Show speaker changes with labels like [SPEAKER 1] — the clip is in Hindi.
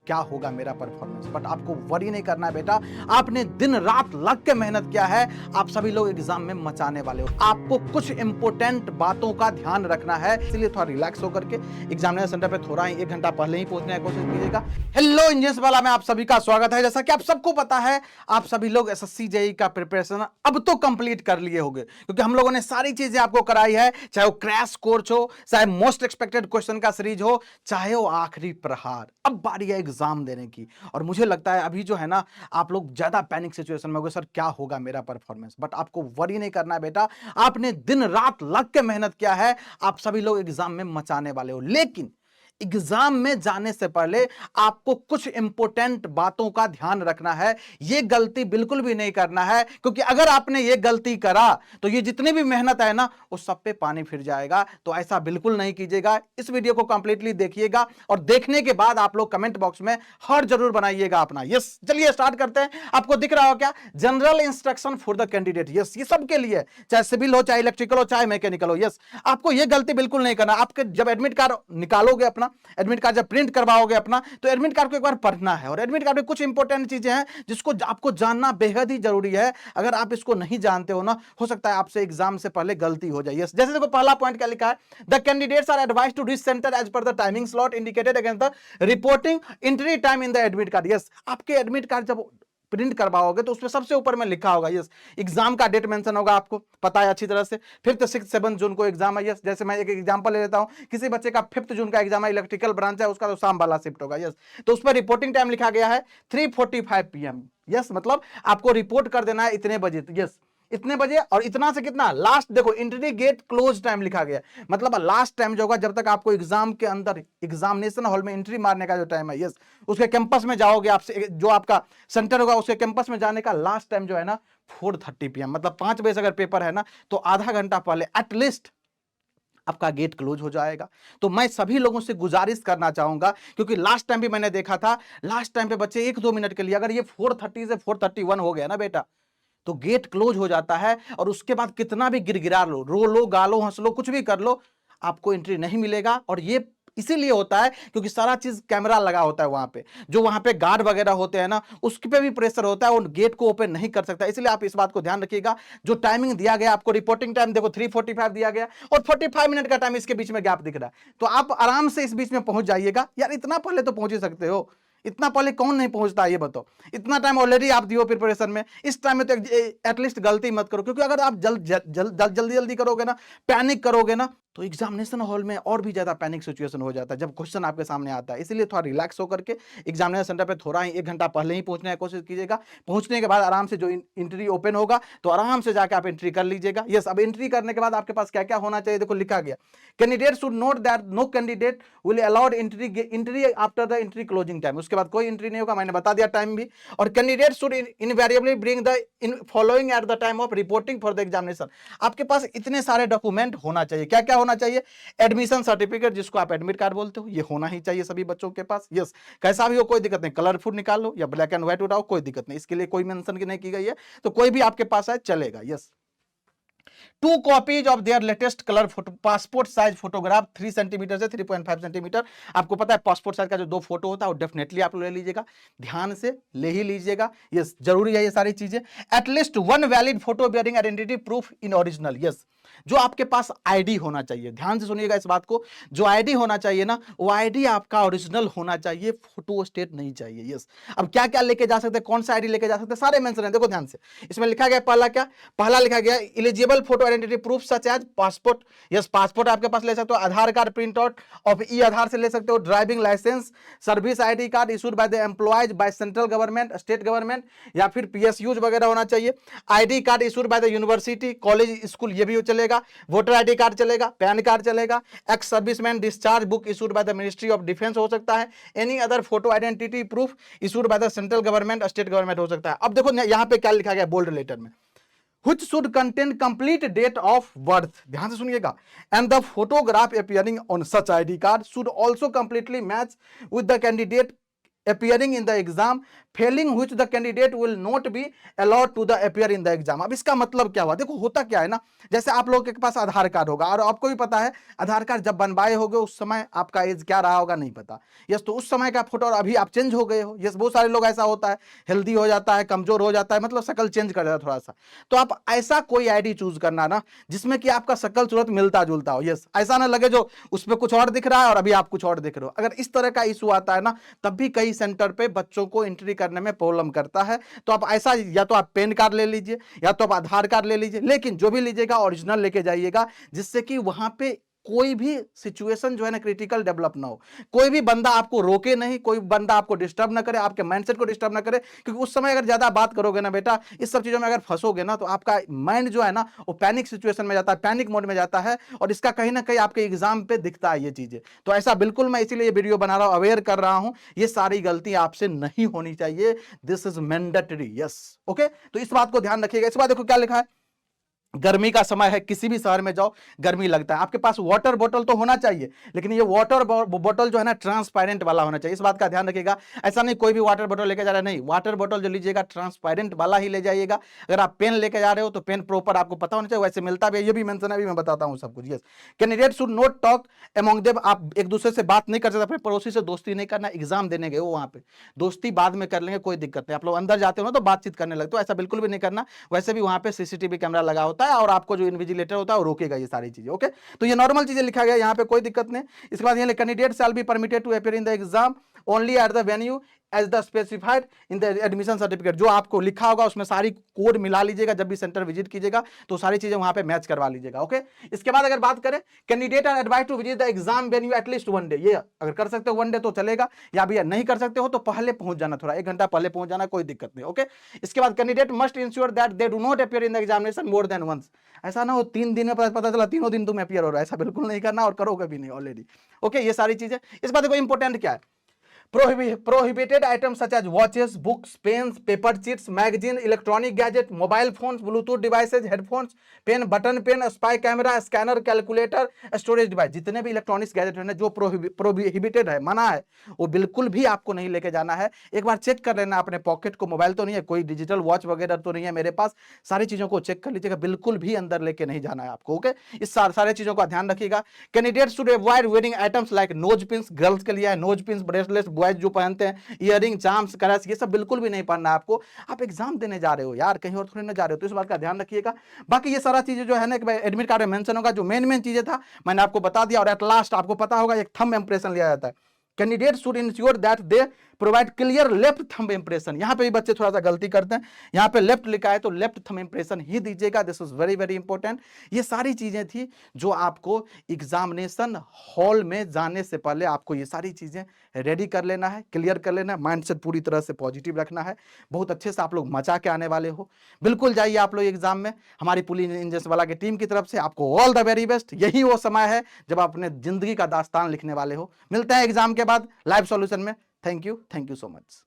[SPEAKER 1] क्या होगा मेरा परफॉर्मेंस। बट आपको वरी नहीं करना है बेटा, आपने दिन रात लग के मेहनत किया है, आप सभी लोग एग्जाम में मचाने वाले हो। आपको कुछ इंपॉर्टेंट बातों का ध्यान रखना है, इसलिए थोड़ा रिलैक्स होकर के एग्जामिनेशन सेंटर पे थोड़ा ही 1 घंटा पहले ही पहुंचने की कोशिश कीजिएगा। हेलो इंजीनियर्स वाला में आप सभी का स्वागत है। जैसा कि आप सबको पता है, आप सभी लोग एसएससी जेईई का प्रिपरेशन अब तो कंप्लीट कर लिए होंगे, क्योंकि हम लोगों ने सारी चीजें आपको कराई है, चाहे वो क्रैश कोर्स हो, चाहे मोस्ट एक्सपेक्टेड क्वेश्चन का सीरीज हो, चाहे वो आखिरी प्रहार। अब बारी है एग्जाम देने की, और मुझे लगता है अभी जो है ना, आप लोग ज्यादा पैनिक सिचुएशन में होंगे, सर क्या होगा मेरा परफॉर्मेंस। बट आपको वरी नहीं करना है बेटा, आपने दिन रात लग के मेहनत किया है, आप सभी लोग एग्जाम में मचाने वाले हो। लेकिन एग्जाम में जाने से पहले आपको कुछ इंपॉर्टेंट बातों का ध्यान रखना है। यह गलती बिल्कुल भी नहीं करना है, क्योंकि अगर आपने यह गलती करा तो ये जितनी भी मेहनत है ना, वो सब पे पानी फिर जाएगा। तो ऐसा बिल्कुल नहीं कीजिएगा। इस वीडियो को कंप्लीटली देखिएगा, और देखने के बाद आप लोग कमेंट बॉक्स में हर जरूर बनाइएगा अपना यस। चलिए स्टार्ट करते हैं। आपको दिख रहा हो क्या, general instruction for the candidate. Yes, ये सबके लिए, चाहे सिविल हो, चाहे इलेक्ट्रिकल हो, चाहे मैकेनिकल हो। यस, आपको यह गलती बिल्कुल नहीं करना। आपके जब एडमिट कार्ड निकालोगे अपना, एडमिट कार्ड जब प्रिंट करवाओगे अपना, तो एडमिट कार्ड को एक बार पढ़ना है। और एडमिट कार्ड में कुछ इंपॉर्टेंट चीजें हैं जिसको आपको जानना बेहद ही जरूरी है। अगर आप इसको नहीं जानते हो ना, हो सकता है आपसे एग्जाम से पहले गलती हो जाए। यस, जैसे देखो पहला पॉइंट क्या लिखा है, the candidates are advised to reach centre as per the timing slot indicated against the reporting entry time in the admit card. Yes, आपके एडमिट कार्ड जब प्रिंट करवाओगे तो उसमें सबसे ऊपर में लिखा होगा यस, एग्जाम का डेट मेंशन होगा, आपको पता है अच्छी तरह से। 5th 6th 7th जून को एग्जाम है। यस, जैसे मैं एक एग्जांपल ले लेता हूं, किसी बच्चे का 5th जून का एग्जाम है, इलेक्ट्रिकल ब्रांच है, उसका तो शाम वाला शिफ्ट होगा। यस, तो उस पर रिपोर्टिंग टाइम लिखा गया है 3:45 PM। यस, मतलब आपको रिपोर्ट कर देना है इतने बजे। यस, इतने बजे, और इतना से कितना लास्ट, देखो एंट्री गेट क्लोज टाइम लिखा गया, मतलब लास्ट टाइम जो होगा जब तक आपको एग्जाम के अंदर एग्जामिनेशन हॉल में एंट्री मारने का जो टाइम है। यस, उसके कैंपस में जाओगे, आपसे जो आपका सेंटर होगा उसके कैंपस में जाने का लास्ट टाइम जो है ना 4:30 PM, मतलब 5 बजे से अगर पेपर है ना, तो आधा घंटा पहले एटलीस्ट आपका गेट क्लोज हो जाएगा। तो मैं सभी लोगों से गुजारिश करना चाहूंगा, क्योंकि लास्ट टाइम भी मैंने देखा था, लास्ट टाइम पे बच्चे 1-2 मिनट के लिए, अगर ये 4:30 से 4:31 हो गया ना बेटा, तो गेट क्लोज हो जाता है। और उसके बाद कितना भी गिरगिरा लो, रो लो, गालो, हंस लो, कुछ भी कर लो, आपको एंट्री नहीं मिलेगा। और ये इसीलिए होता है क्योंकि सारा चीज कैमरा लगा होता है वहां पे, जो वहां पे गार्ड वगैरह होते हैं ना, उसके पे भी प्रेशर होता है, वो गेट को ओपन नहीं कर सकता। इसलिए आप इस बात को ध्यान रखिएगा। जो टाइमिंग दिया गया आपको, रिपोर्टिंग टाइम देखो 3:45 दिया गया, और 45 मिनट का टाइम इसके बीच में गैप दिख रहा है, तो आप आराम से इस बीच में पहुंच जाइएगा। यार इतना पहले तो पहुंच ही सकते हो, इतना पहले कौन नहीं पहुंचता ये बताओ। इतना टाइम ऑलरेडी आप दियो प्रिपरेशन में, इस टाइम में तो एटलीस्ट गलती मत करो, क्योंकि अगर आप जल्दी जल्दी करोगे ना, पैनिक करोगे ना, तो एग्जामिनेशन हॉल में और भी ज्यादा पैनिक सिचुएशन हो जाता है जब क्वेश्चन आपके सामने आता है। इसलिए थोड़ा रिलैक्स होकर के एग्जामिनेशन सेंटर पे थोड़ा ही 1 घंटा पहले ही पहुंचने की कोशिश कीजिएगा। पहुंचने के बाद आराम से जो एंट्री ओपन होगा, तो आराम से जाकर आप एंट्री कर लीजिएगा। यस, अब एंट्री करने के बाद आपके पास क्या क्या होना चाहिए, देखो लिखा गया, candidate should note that no candidate will allowed entry after the entry closing time. उसके बाद कोई एंट्री नहीं होगा, मैंने बता दिया टाइम भी। और candidate should invariably bring the following at the time of reporting for the examination. आपके पास इतने सारे डॉक्यूमेंट होना चाहिए। क्या क्या होना चाहिए, एडमिशन सर्टिफिकेट, जिसको आप एडमिट कार्ड बोलते हो, ये होना ही चाहिए सभी बच्चों के पास। यस, कैसा भी हो कोई दिक्कत नहीं, कलरफुल निकाल लो या ब्लैक एंड व्हाइट उठाओ, कोई दिक्कत नहीं, इसके लिए कोई मेंशन नहीं की गई है, तो कोई भी आपके पास है चलेगा। Yes, 2 copies of their latest colour photo, passport size photograph 3 centimetre से 3.5 सेंटीमीटर। आपको पता है पासपोर्ट साइज का जो 2 फोटो होता है वो डेफिनेटली आप ले लीजिएगा, ध्यान से ले ही लीजिएगा। यस, जरूरी है ये सारी चीजें। At least 1 valid photo bearing identity proof in original. Yes, जो आपके पास आईडी होना चाहिए, ध्यान से सुनिएगा इस बात को, जो आईडी होना चाहिए ना, वो आईडी आपका ओरिजिनल होना चाहिए, फोटो स्टेट नहीं चाहिए। यस, अब क्या क्या लेके जा सकते हैं, कौन सा आईडी लेके जा सकते हैं, सारे मेंशन है, देखो ध्यान से। इसमें लिखा गया पहला क्या, पहला लिखा गया eligible photo identity proof such as passport. Yes, passport आपके पास ले सकते हो, Aadhaar card print out of e Aadhaar से ले सकते हो, driving licence, service ID card issued by the employees by central government, state government, या फिर पीएसयूज वगैरह होना चाहिए। ID card issued by the university, college, school, ये भी चलेगा। वोटर आईडी कार्ड चलेगा, पैन कार्ड चलेगा। Ex serviceman discharge book issued by the ministry of defence हो सकता है। Any other photo identity proof issued by the central government, state government हो सकता है। अब देखो यहां पे क्या लिखा गया बोल्ड लेटर में, which should contain complete date of birth, ध्यान से सुनिएगा, and the photograph appearing on such ID card should also completely match with the candidate appearing in the exam, failing which the candidate will not be allowed to the appear in the exam। अब इसका मतलब क्या हुआ, देखो होता क्या है ना, जैसे आप लोगों के पास आधार कार्ड होगा और आपको भी पता है आधार कार्ड जब बनवाए होगे उस समय आपका एज क्या रहा होगा नहीं पता, यस, तो उस समय का फोटो और अभी आप चेंज हो गए हो, यस, बहुत सारे लोग ऐसा होता है, हेल्दी हो जाता है, कमजोर हो जाता है, मतलब शकल चेंज कर जाता है थोड़ा सा, तो आप ऐसा कोई आईडी चूज करना ना जिसमें कि आपका शकल सूरत मिलता जुलता हो, यस, ऐसा ना लगे जो उस पर कुछ और दिख रहा है और अभी आप कुछ और दिख रहे हो। अगर इस तरह का इशू आता है ना तब भी कई सेंटर पे बच्चों को एंट्री करने में प्रॉब्लम करता है। तो आप ऐसा, या तो आप पैन कार्ड ले लीजिए या तो आप आधार कार्ड ले लीजिए, लेकिन जो भी लीजिएगा ओरिजिनल लेके जाइएगा, जिससे कि वहां पे कोई भी सिचुएशन जो है ना क्रिटिकल डेवलप ना हो, कोई भी बंदा आपको रोके नहीं, कोई बंदा आपको डिस्टर्ब ना करे, आपके माइंडसेट को डिस्टर्ब ना करे, क्योंकि उस समय अगर ज्यादा बात करोगे ना बेटा, इस सब चीजों में अगर फंसोगे ना तो आपका माइंड जो है ना वो पैनिक सिचुएशन में जाता है, पैनिक मोड में जाता है, और इसका कहीं ना कहीं आपके एग्जाम पे दिखता है ये चीजें। तो ऐसा बिल्कुल, मैं इसीलिए ये वीडियो बना रहा हूं, अवेयर कर रहा हूं, ये सारी गलती आपसे नहीं होनी चाहिए, this is mandatory, yes, okay. तो इस बात को ध्यान रखिएगा। इस बात देखो क्या लिखा है, गर्मी का समय है, किसी भी शहर में जाओ गर्मी लगता है, आपके पास वाटर बॉटल तो होना चाहिए, लेकिन ये वाटर बॉटल जो है ना ट्रांसपेरेंट वाला होना चाहिए, इस बात का ध्यान रखिएगा। ऐसा नहीं कोई भी वाटर बॉटल लेके जा रहा है, नहीं, वाटर बॉटल जो लीजिएगा ट्रांसपेरेंट वाला ही ले जाइएगा। अगर आप पेन लेके जा रहे हो तो पेन प्रॉपर आपको पता होना चाहिए, वैसे मिलता भी है, ये भी मेंशन है, अभी मैं बताता हूँ सब कुछ, yes. Candidate should not talk among them, आप एक दूसरे से बात नहीं कर सकते, अपने पड़ोसी से दोस्ती नहीं करना, एग्जाम देने गए हो वहां पे, दोस्ती बाद में कर लेंगे, कोई दिक्कत नहीं, आप लोग अंदर जाते हो ना तो बातचीत करने लगते हो, ऐसा बिल्कुल भी नहीं करना। वैसे भी वहां पे सीसीटीवी कैमरा लगा होता है और आपको जो विजिलेटर होता है वो रोकेगा ये सारी चीजें, ओके। तो ये नॉर्मल चीजें लिखा गया, यहाँ पे कोई दिक्कत नहीं। इसके बाद ये candidate shall be permitted to appear in the exam only at the venue as the specified in the admission certificate, जो आपको लिखा होगा उसमें सारी कोड मिला लीजिएगा, जब भी सेंटर विजिट कीजिएगा तो सारी चीजें वहां पे मैच करवा लीजिएगा, ओके। इसके बाद अगर बात करें, candidate are advise to visit the exam venue at least 1 day, ये अगर कर सकते हो 1 डे तो चलेगा, या भी नहीं कर सकते हो तो पहले पहुंच जाना, थोड़ा 1 घंटा पहले पहुंच जाना, कोई दिक्कत नहीं, ओके। इसके बाद candidate must ensure that they do not appear in the examination more than once, ऐसा ना हो 3 दिन में पता चला तीनों दिन तुम अपीयर हो रहा है, ऐसा बिल्कुल नहीं करना और करोगे भी नहीं ऑलरेडी, ओके। ये सारी चीजें। इस बात को इंपॉर्टेंट क्या है, prohibited items such as watches, books, pens, paper cheats, magazine, electronic gadget, mobile phones, Bluetooth devices, headphones, pen, button pen, spy camera, scanner, calculator, storage device, जितने भी इलेक्ट्रॉनिक्स गैजेट है ना जो प्रोहिबिटेड है, मना है, वो बिल्कुल भी आपको नहीं लेके जाना है। एक बार चेक कर लेना अपने पॉकेट को, मोबाइल तो नहीं है, कोई डिजिटल वॉच वगैरह तो नहीं है मेरे पास, सारी चीजों को चेक कर लीजिएगा, बिल्कुल भी अंदर लेके नहीं जाना है आपको, ओके। इस सारी चीजों का ध्यान रखिएगा। Candidate should avoid wearing items like nose pins, girls के लिए है नोज पिन्स, ब्रेसलेट्स, बॉयज जो पहनते हैं, इयरिंग, चार्म्स, करस, ये सब बिल्कुल भी नहीं पहनना है आपको, आप एग्जाम देने जा रहे हो यार, कहीं और थोड़ी ना जा रहे हो, तो इस बात का ध्यान रखिएगा। बाकी ये सारा चीजें जो है ना एडमिट कार्ड में मेंशन होगा, जो मेन चीजें था मैंने आपको बता दिया, और एट लास्ट आपको पता होगा एक थंब इंप्रेशन लिया जाता है, candidate should ensure that they provide clear left thumb impression, यहां पे भी बच्चे थोड़ा सा गलती करते हैं, यहां पे लेफ्ट लिखा है तो लेफ्ट थंब इंप्रेशन ही दीजिएगा, this is very very important. ये सारी चीजें थी जो आपको एग्जामिनेशन हॉल में जाने से पहले आपको ये सारी चीजें रेडी कर लेना है, क्लियर कर लेना है, माइंडसेट पूरी तरह से पॉजिटिव रखना है, बहुत अच्छे से आप लोग मचा के आने वाले हो, बिल्कुल जाइए आप लोग एग्जाम में, हमारी पुलिस इंजन वाला की टीम की तरफ से आपको ऑल द वेरी बेस्ट। यही वो समय है जब आप अपने जिंदगी का दास्तान लिखने वाले हो। मिलते हैं एग्जाम के बाद लाइव सॉल्यूशन में। Thank you so much.